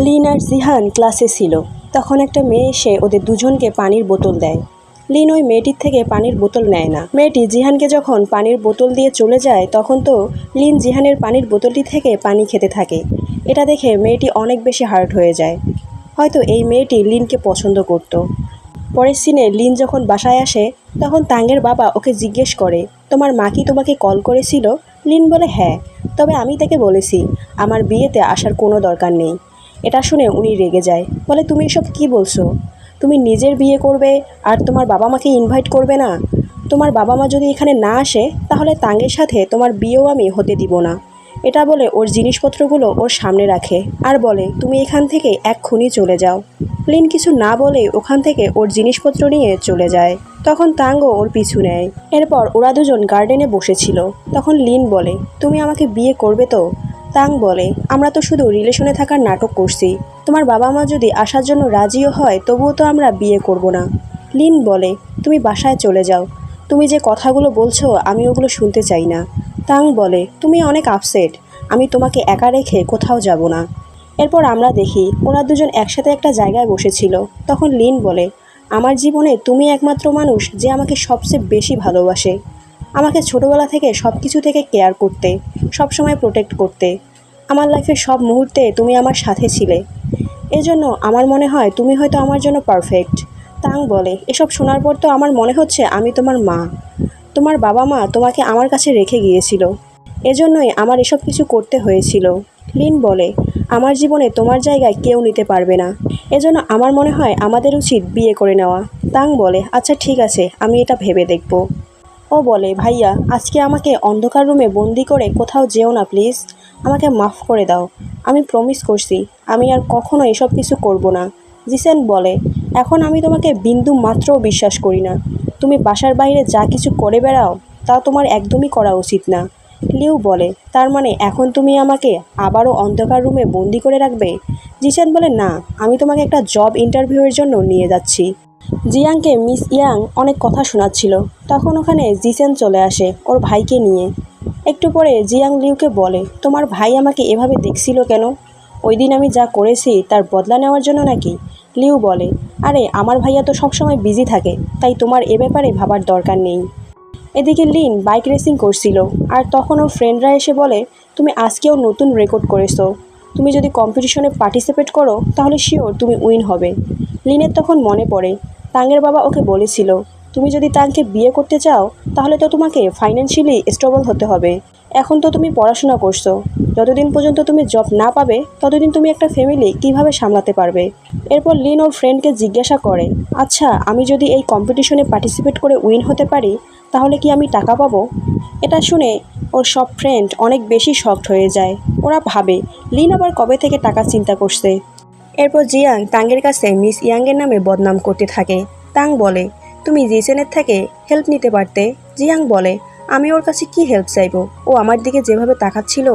Lin আর জিহান ক্লাসে ছিল। তখন একটা মেয়ে এসে ওদের দুজনকে পানির বোতল দেয়। লিন ওই মেয়েটির থেকে পানির বোতল নেয় না। মেয়েটি জিহানকে যখন পানির বোতল দিয়ে চলে যায় তখন তো লিন জিহানের পানির বোতলটি থেকে পানি খেতে থাকে। এটা দেখে মেয়েটি অনেক বেশি হার্ট হয়ে যায়। হয়তো এই মেয়েটি লিনকে পছন্দ করত। পরের সিনে লিন যখন বাসায় আসে তখন তাঙ্গের বাবা ওকে জিজ্ঞেস করে, তোমার মা কি তোমাকে কল করেছিল? লিন বলে, হ্যাঁ, তবে আমি তাকে বলেছি আমার বিয়েতে আসার কোনো দরকার নেই। এটা শুনে উনি রেগে যায়, বলে, তুমি এসব কি বলছো? তুমি নিজের বিয়ে করবে আর তোমার বাবা মাকে ইনভাইট করবে না? তোমার বাবা মা যদি এখানে না আসে তাহলে তাঙ্গের সাথে তোমার বিয়েও আমি হতে দিব না। এটা বলে ওর জিনিসপত্রগুলো ওর সামনে রাখে আর বলে, তুমি এখান থেকে এক্ষুনি চলে যাও। লিন কিছু না বলে ওখান থেকে ওর জিনিসপত্র নিয়ে চলে যায়। তখন তাঙ্গও ওর পিছু নেয়। এরপর ওরা দুজন গার্ডেনে বসেছিল। তখন লিন বলে, তুমি আমাকে বিয়ে করবে তো? তাং বলে, আমরা তো শুধু রিলেশনে থাকার নাটক করছি। তোমার বাবা মা যদি আসার জন্য রাজিও হয় তবুও তো আমরা বিয়ে করব না। লিন বলে, তুমি বাসায় চলে যাও। তুমি যে কথাগুলো বলছো আমি ওগুলো শুনতে চাই না। তাং বলে, তুমি অনেক আপসেট, আমি তোমাকে একা রেখে কোথাও যাব না। এরপর আমরা দেখি ওরা দুজন একসাথে একটা জায়গায় বসেছিল। তখন লিন বলে, আমার জীবনে তুমি একমাত্র মানুষ যে আমাকে সবচেয়ে বেশি ভালোবাসে। আমাকে ছোটোবেলা থেকে সব কিছু থেকে কেয়ার করতে, সব সময় প্রোটেক্ট করতে। আমার লাইফের সব মুহূর্তে তুমি আমার সাথে ছিলে। এজন্য আমার মনে হয় তুমি হয়তো আমার জন্য পারফেক্ট। তাং বলে, এসব শোনার পর তো আমার মনে হচ্ছে আমি তোমার মা। তোমার বাবা মা তোমাকে আমার কাছে রেখে গিয়েছিল, এজন্যই আমার এসব কিছু করতে হয়েছিল। লিন বলে, আমার জীবনে তোমার জায়গায় কেউ নিতে পারবে না, এজন্য আমার মনে হয় আমাদের উচিত বিয়ে করে নেওয়া। তাং বলে, আচ্ছা ঠিক আছে, আমি এটা ভেবে দেখব। ও বলে, ভাইয়া আজকে আমাকে অন্ধকার রুমে বন্দি করে কোথাও যেও না প্লিজ, আমাকে মাফ করে দাও। আমি প্রমিস করছি আমি আর কখনো এসব কিছু করব না। জিসেন বলে, এখন আমি তোমাকে বিন্দু মাত্রও বিশ্বাস করি না। তুমি বাসার বাইরে যা কিছু করে বেড়াও তা তোমার একদমই করা উচিত না। লিউ বলে, তার মানে এখন তুমি আমাকে আবারও অন্ধকার রুমে বন্দি করে রাখবে? জিসেন বলে, না, আমি তোমাকে একটা জব ইন্টারভিউয়ের জন্য নিয়ে যাচ্ছি। জিয়াংকে মিস ইয়াং অনেক কথা শোনাচ্ছিল। তখন ওখানে জিসেন চলে আসে ওর ভাইকে নিয়ে। একটু পরে জিয়াং লিউকে বলে, তোমার ভাই আমাকে এভাবে দেখছিল কেন? ওই দিন আমি যা করেছি তার বদলা নেওয়ার জন্য নাকি? লিউ বলে, আরে আমার ভাইয়া তো সবসময় বিজি থাকে, তাই তোমার এ ব্যাপারে ভাবার দরকার নেই। এদিকে লিন বাইক রেসিং করছিল আর তখন ওর ফ্রেন্ডরা এসে বলে, তুমি আজকেও নতুন রেকর্ড করেছো। তুমি যদি কম্পিটিশনে পার্টিসিপেট করো তাহলে শিওর তুমি উইন হবে। লিনের তখন মনে পড়ে তাঙ্গের বাবা ওকে বলেছিল, তুমি যদি তাঙ্কে বিয়ে করতে চাও তাহলে তো তোমাকে ফাইন্যান্সিয়ালি স্টেবল হতে হবে। এখন তো তুমি পড়াশোনা করছো, যতদিন পর্যন্ত তুমি জব না পাবে ততদিন তুমি একটা ফ্যামিলি কিভাবে সামলাতে পারবে? এরপর লিন ওর ফ্রেন্ডকে জিজ্ঞাসা করে, আচ্ছা আমি যদি এই কম্পিটিশনে পার্টিসিপেট করে উইন হতে পারি তাহলে কি আমি টাকা পাবো? এটা শুনে ওর সব ফ্রেন্ড অনেক বেশি শকড হয়ে যায়। ওরা ভাবে লিন আবার কবে থেকে টাকা চিন্তা করছে। এরপর জিয়াং তাঙ্গের কাছে মিস ইয়াংয়ের নামে বদনাম করতে থাকে। তাং বলে, তুমি জিসেনের থেকে হেল্প নিতে পারতে। জিয়াং বলে, আমি ওর কাছে কি হেল্প চাইবো? ও আমার দিকে যেভাবে তাকাচ্ছিল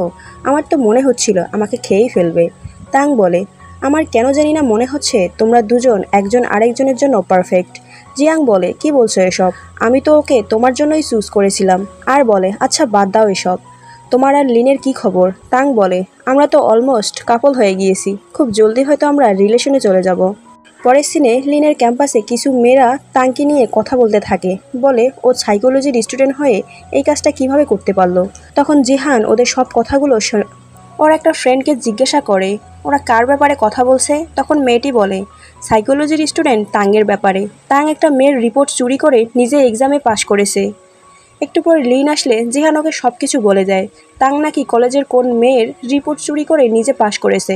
আমার তো মনে হচ্ছিল আমাকে খেয়েই ফেলবে। তাং বলে, আমার কেন জানি না মনে হচ্ছে তোমরা দুজন একজন আরেকজনের জন্য পারফেক্ট। জিয়াং বলে, কি বলছো এসব? আমি তো ওকে তোমার জন্যই চুজ করেছিলাম। আর বলে, আচ্ছা বাদ দাও এসব, তোমার আর লিনের কি খবর? তাং বলে, আমরা তো অলমোস্ট কাপল হয়ে গিয়েছি, খুব জলদি হয়তো আমরা রিলেশনে চলে যাব। পরের সিনে লিনের ক্যাম্পাসে কিছু মেয়েরা তাংকে নিয়ে কথা বলতে থাকে। বলে, ও সাইকোলজির স্টুডেন্ট হয়ে এই কাজটা কিভাবে করতে পারলো। তখন জিহান ওদের সব কথাগুলো ওর একটা ফ্রেন্ডকে জিজ্ঞাসা করে, ওরা কার ব্যাপারে কথা বলছে? তখন মেয়েটি বলে, সাইকোলজির স্টুডেন্ট তাঙ্গের ব্যাপারে। তাং একটা মেয়ের রিপোর্ট চুরি করে নিজে এক্সামে পাশ করেছে। একটু পর লিন আসলে জিহান ওকে সব কিছু বলে দেয়। তাং নাকি কলেজের কোন মেয়ের রিপোর্ট চুরি করে নিজে পাশ করেছে।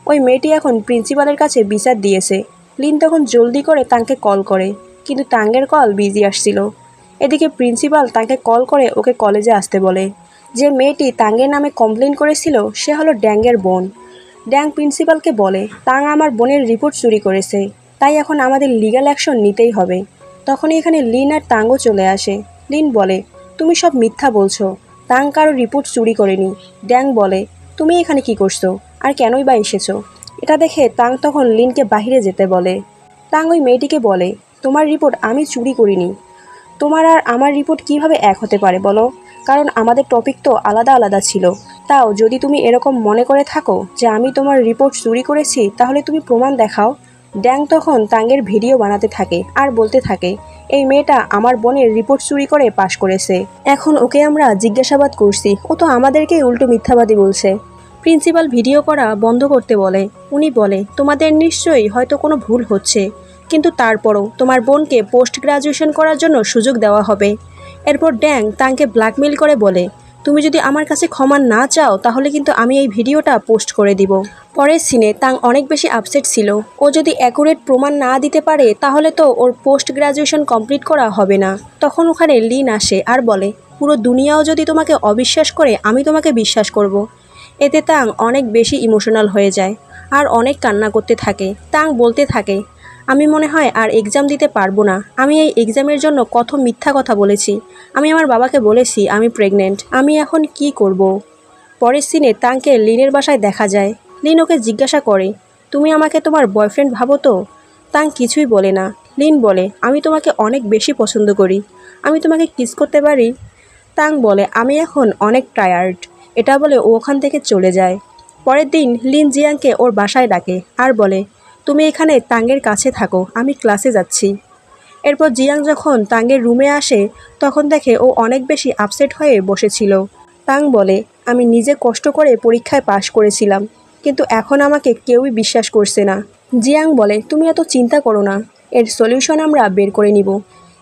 ওই মেয়েটি এখন প্রিন্সিপালের কাছে বিচার দিয়েছে। লিন তখন জলদি করে তাংকে কল করে, কিন্তু তাঙ্গের কল বিজি আসছিল। এদিকে প্রিন্সিপাল তাকে কল করে ওকে কলেজে আসতে বলে। যে মেয়েটি তাঙ্গের নামে কমপ্লেন করেছিল সে হলো ড্যাংয়ের বোন। ড্যাং প্রিন্সিপালকে বলে, তাং আমার বোনের রিপোর্ট চুরি করেছে, তাই এখন আমাদের লিগ্যাল অ্যাকশন নিতেই হবে। তখনই এখানে লিন আর তাঙ্গও চলে আসে। লিন বলে, তুমি সব মিথ্যা বলছো, তাং কারো রিপোর্ট চুরি করেনি। ড্যাং বলে, তুমি এখানে কি করছো আর কেনই বা এসেছো? এটা দেখে তাং তখন লিনকে বাইরে যেতে বলে। তাং ওই মেয়েটিকে বলে, তোমার রিপোর্ট আমি চুরি করিনি। তোমার আর আমার রিপোর্ট কিভাবে এক হতে পারে বলো? কারণ আমাদের টপিক তো আলাদা আলাদা ছিল। তাও যদি তুমি এরকম মনে করে থাকো যে আমি তোমার রিপোর্ট চুরি করেছি, তাহলে তুমি প্রমাণ দেখাও। ড্যাং তখন তাঙ্গের ভিডিও বানাতে থাকে আর বলতে থাকে, এই মেয়েটা আমার বোনের রিপোর্ট চুরি করে পাশ করেছে, এখন ওকে আমরা জিজ্ঞাসাবাদ করছি, ও তো আমাদেরকে উল্টো মিথ্যাবাদী বলছে। প্রিন্সিপাল ভিডিও করা বন্ধ করতে বলে। উনি বলে, তোমাদের নিশ্চয়ই হয়তো কোনো ভুল হচ্ছে, কিন্তু তারপরও তোমার বোনকে পোস্ট গ্রাজুয়েশন করার জন্য সুযোগ দেওয়া হবে। এরপর ড্যাং তাঙ্কে ব্ল্যাকমেইল করে বলে, তুমি যদি আমার কাছে ক্ষমা না চাও তাহলে কিন্তু আমি এই ভিডিওটা পোস্ট করে দিব। পরের সিনে তাং অনেক বেশি আপসেট ছিল। ও যদি অ্যাকুরেট প্রমাণ না দিতে পারে তাহলে তো ওর পোস্ট গ্রাজুয়েশন কমপ্লিট করা হবে না। তখন ওখানে লিন আসে আর বলে, পুরো দুনিয়াও যদি তোমাকে অবিশ্বাস করে আমি তোমাকে বিশ্বাস করব। এতে তাং অনেক বেশি ইমোশনাল হয়ে যায় আর অনেক কান্না করতে থাকে। তাং বলতে থাকে, আমি মনে হয় আর এক্সাম দিতে পারবো না। আমি এই এক্সামের জন্য কত মিথ্যা কথা বলেছি। আমি আমার বাবাকে বলেছি আমি প্রেগনেন্ট। আমি এখন কি করব। পরের সিনে তাংকে লিনের বাসায় দেখা যায়। লিন ওকে জিজ্ঞাসা করে, তুমি আমাকে তোমার বয়ফ্রেন্ড ভাবো তো? তাং কিছুই বলে না। লিন বলে, আমি তোমাকে অনেক বেশি পছন্দ করি, আমি তোমাকে কিস করতে পারি? তাং বলে, আমি এখন অনেক টায়ার্ড। এটা বলে ও ওখান থেকে চলে যায়। পরের দিন লিন জিয়াংকে ওর বাসায় ডাকে আর বলে, তুমি এখানে তাঙ্গের কাছে থাকো, আমি ক্লাসে যাচ্ছি। এরপর জিয়াং যখন তাঙ্গের রুমে আসে তখন দেখে ও অনেক বেশি আপসেট হয়ে বসেছিল। তাং বলে, আমি নিজে কষ্ট করে পরীক্ষায় পাশ করেছিলাম, কিন্তু এখন আমাকে কেউই বিশ্বাস করছে না। জিয়াং বলে, তুমি এত চিন্তা করো না, এর সলিউশন আমরা বের করে নিব।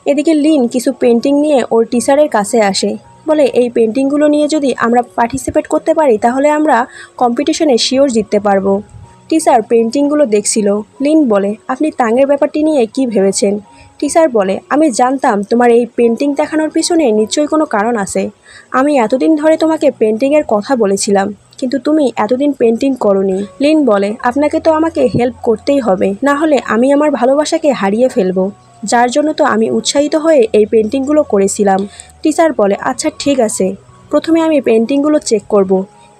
এদিকে লিন কিছু পেন্টিং নিয়ে ওর টিচারের কাছে আসে, বলে, এই পেন্টিংগুলো নিয়ে যদি আমরা পার্টিসিপেট করতে পারি তাহলে আমরা কম্পিটিশনে শিওর জিততে পারবো। টিচার পেন্টিংগুলো দেখছিল। লিন বলে, আপনি তাঙের ব্যাপারটি নিয়ে কি ভেবেছেন? টিচার বলে, আমি জানতাম তোমার এই পেন্টিং দেখানোর পিছনে নিশ্চয়ই কোনো কারণ আছে। আমি এতদিন ধরে তোমাকে পেন্টিংয়ের কথা বলেছিলাম, কিন্তু তুমি এতদিন পেন্টিং করোনি। লিন বলে, আপনাকে তো আমাকে হেল্প করতেই হবে, না হলে আমি আমার ভালোবাসাকে হারিয়ে ফেলবো, যার জন্য তো আমি উৎসাহিত হয়ে এই পেন্টিংগুলো করেছিলাম। টিচার বলে, আচ্ছা ঠিক আছে, প্রথমে আমি পেন্টিংগুলো চেক করব।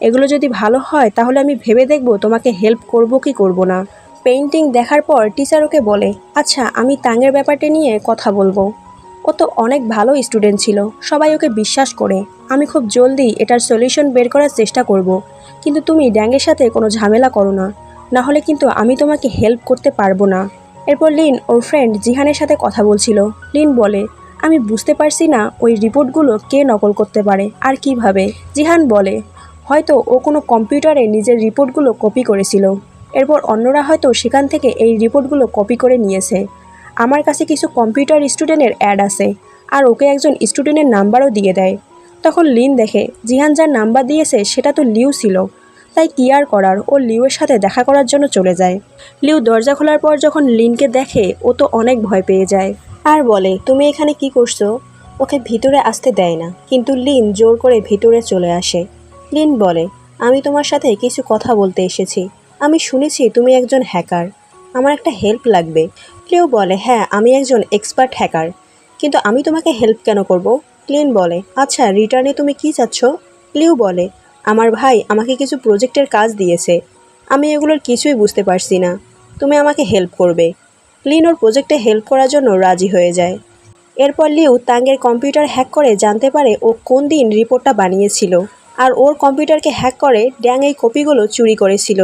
এগুলো যদি ভালো হয় তাহলে আমি ভেবে দেখব তোমাকে হেল্প করব কি করব না। পেইন্টিং দেখার পর টিচার ওকে বলে, আচ্ছা আমি তাঙের ব্যাপারটা নিয়ে কথা বলবো। ও তো অনেক ভালো স্টুডেন্ট ছিল, সবাই ওকে বিশ্বাস করে। আমি খুব জলদি এটার সলিউশন বের করার চেষ্টা করব, কিন্তু তুমি ড্যাংয়ের সাথে কোনো ঝামেলা করো না, না হলে কিন্তু আমি তোমাকে হেল্প করতে পারবো না। এরপর লিন ওর ফ্রেন্ড জিহানের সাথে কথা বলছিল। লিন বলে, আমি বুঝতে পারছি না ওই রিপোর্টগুলো কে নকল করতে পারে আর কিভাবে। জিহান বলে, হয়তো ও কোনো কম্পিউটারে নিজের রিপোর্টগুলো কপি করেছিল, এরপর অন্যরা হয়তো সেখান থেকে এই রিপোর্টগুলো কপি করে নিয়েছে। আমার কাছে কিছু কম্পিউটার স্টুডেন্টের অ্যাড আছে, আর ওকে একজন স্টুডেন্টের নাম্বারও দিয়ে দেয়। তখন লিন দেখে জিহান যার নাম্বার দিয়েছে সেটা তো লিউ ছিল, তাই কি আর করার, ও লিউয়ের সাথে দেখা করার জন্য চলে যায়। লিউ দরজা খোলার পর যখন লিনকে দেখে ও তো অনেক ভয় পেয়ে যায় আর বলে, তুমি এখানে কি করছো? ওকে ভিতরে আসতে দেয় না, কিন্তু লিন জোর করে ভিতরে চলে আসে। লিন বলে, আমি তোমার সাথে কিছু কথা বলতে এসেছি। আমি শুনেছি তুমি একজন হ্যাকার, আমার একটা হেল্প লাগবে। লিউ বলে, হ্যাঁ আমি একজন এক্সপার্ট হ্যাকার, কিন্তু আমি তোমাকে হেল্প কেন করব? লিন বলে, আচ্ছা রিটার্নে তুমি কি চাচ্ছ? লিউ বলে, আমার ভাই আমাকে কিছু প্রজেক্টের কাজ দিয়েছে, আমি এগুলোর কিছুই বুঝতে পারছি না, তুমি আমাকে হেল্প করবে। লিন ওর প্রজেক্টে হেল্প করার জন্য রাজি হয়ে যায়। এরপর লিউ তাঙ্গের কম্পিউটার হ্যাক করে জানতে পারে ও কোন দিন রিপোর্টটা বানিয়েছিল, আর ওর কম্পিউটারকে হ্যাক করে ড্যাং এই কপিগুলো চুরি করেছিল।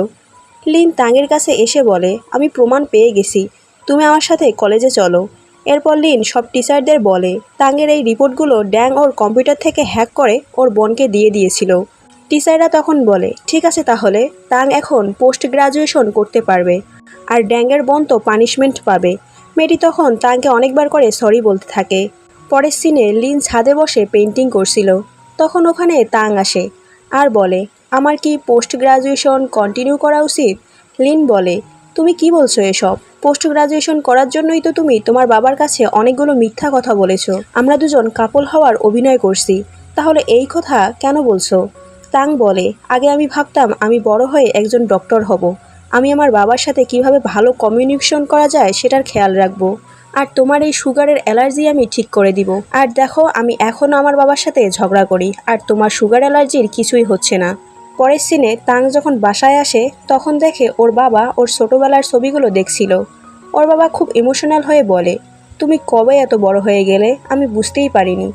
লিন তাঙ্গের কাছে এসে বলে, আমি প্রমাণ পেয়ে গেছি, তুমি আমার সাথে কলেজে চলো। এরপর লিন সব টিচারদের বলে তাঙ্গের এই রিপোর্টগুলো ড্যাং ওর কম্পিউটার থেকে হ্যাক করে ওর বোনকে দিয়ে দিয়েছিল। টিচাররা তখন বলে, ঠিক আছে তাহলে তাং এখন পোস্ট গ্রাজুয়েশন করতে পারবে, আর ড্যাংয়ের বোন তো পানিশমেন্ট পাবে। মেয়েটি তখন তাংকে অনেকবার করে সরি বলতে থাকে। পরের সিনে লিন ছাদে বসে পেন্টিং করছিল, তখন ওখানে তাং আসে আর বলে, আমার কি পোস্ট গ্রাজুয়েশন কন্টিনিউ করা উচিত? লিন বলে, তুমি কি বলছো এসব? পোস্ট গ্রাজুয়েশন করার জন্যই তো তুমি তোমার বাবার কাছে অনেকগুলো মিথ্যা কথা বলেছো। আমরা দুজন কাপল হওয়ার অভিনয় করছি, তাহলে এই কথা কেন বলছো? তাং বলে, আগে আমি ভাবতাম আমি বড় হয়ে একজন ডক্টর হব, আমি আমার বাবার সাথে কিভাবে ভালো কমিউনিকেশন করা যায় সেটার খেয়াল রাখবো, আর তোমার এই সুগারের অ্যালার্জি আমি ঠিক করে দিব। আর দেখো আমি এখনও আমার বাবার সাথে ঝগড়া করি, আর তোমার সুগার অ্যালার্জির কিছুই হচ্ছে না। পরের সিনে তাং যখন বাসায় আসে তখন দেখে ওর বাবা ওর ছোটোবেলার ছবিগুলো দেখছিল। ওর বাবা খুব ইমোশনাল হয়ে বলে, তুমি কবে এত বড় হয়ে গেলে, আমি বুঝতেই পারিনি।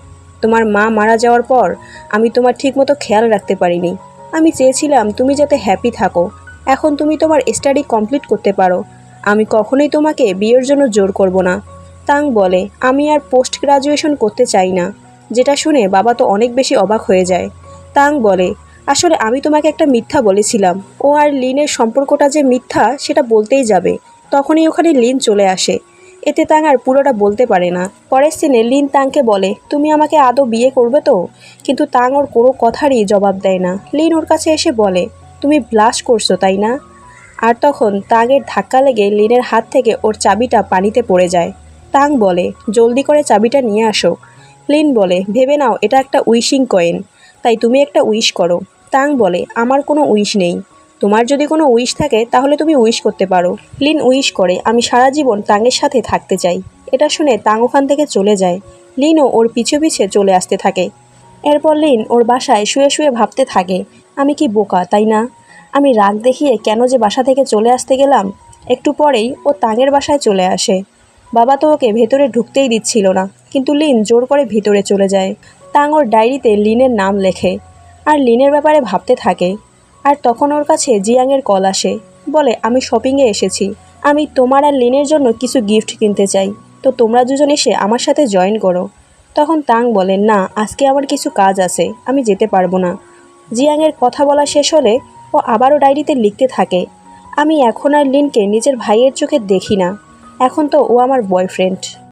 তোমার মা মারা যাওয়ার পর আমি তোমার ঠিকমতো খেয়াল রাখতে পারিনি। আমি চেয়েছিলাম তুমি যাতে হ্যাপি থাকো। এখন তুমি তোমার স্টাডি কমপ্লিট করতে পারো। আমি কখনোই তোমাকে বিয়ের জন্য জোর করব না। তাং বলে, আমি আর পোস্ট গ্রাজুয়েশন করতে চাই না। যেটা শুনে বাবা তো অনেক বেশি অবাক হয়ে যায়। তাং বলে, আসলে আমি তোমাকে একটা মিথ্যা বলেছিলাম। ও আর লিনের সম্পর্কটা যে মিথ্যা সেটা বলতেই যাবে, তখনই ওখানে লিন চলে আসে। এতে তাং আর পুরোটা বলতে পারে না। পরের সিনে লিন তাংকে বলে, তুমি আমাকে আদৌ বিয়ে করবে তো? কিন্তু তাং ওর কোনো কথারই জবাব দেয় না। লিন ওর কাছে এসে বলে, তুমি ব্লাশ করছো তাই না? আর তখন তাংয়ের ধাক্কা লেগে লিনের হাত থেকে ওর চাবিটা পানিতে পড়ে যায়। তাং বলে, জলদি করে চাবিটা নিয়ে আসো। লিন বলে, ভেবে নাও এটা একটা উইশিং কয়েন, তাই তুমি একটা উইশ করো। তাং বলে, আমার কোনো উইশ নেই। তোমার যদি কোনো উইশ থাকে তাহলে তুমি উইশ করতে পারো। লিন উইশ করে, আমি সারা জীবন তাংয়ের সাথে থাকতে চাই। এটা শুনে তাং ওখান থেকে চলে যায়। লিনও ওর পিছু পিছে চলে আসতে থাকে। এরপর লিন ওর বাসায় শুয়ে শুয়ে ভাবতে থাকে, আমি কি বোকা তাই না? আমি রাগ দেখিয়ে কেন যে বাসা থেকে চলে আসতে গেলাম। একটু পরেই ও তাংয়ের বাসায় চলে আসে। বাবা তো ওকে ভেতরে ঢুকতেই দিচ্ছিল না, কিন্তু লিন জোর করে ভিতরে চলে যায়। তাং ওর ডায়েরিতে লিনের নাম লেখে আর লিনের ব্যাপারে ভাবতে থাকে। আর তখন ওর কাছে জিয়াংয়ের কল আসে। বলে, আমি শপিংয়ে এসেছি। আমি তোমার আর লিনের জন্য কিছু গিফট কিনতে চাই, তো তোমরা দুজন এসে আমার সাথে জয়েন করো। তখন তাং বলে, না, আজকে আমার কিছু কাজ আছে, আমি যেতে পারবো না। জিয়াংয়ের কথা বলা শেষ হলে ও আবারও ডায়েরিতে লিখতে থাকে, আমি এখন আর লিনকে নিজের ভাইয়ের চোখে দেখি না। এখন তো ও আমার বয়ফ্রেন্ড।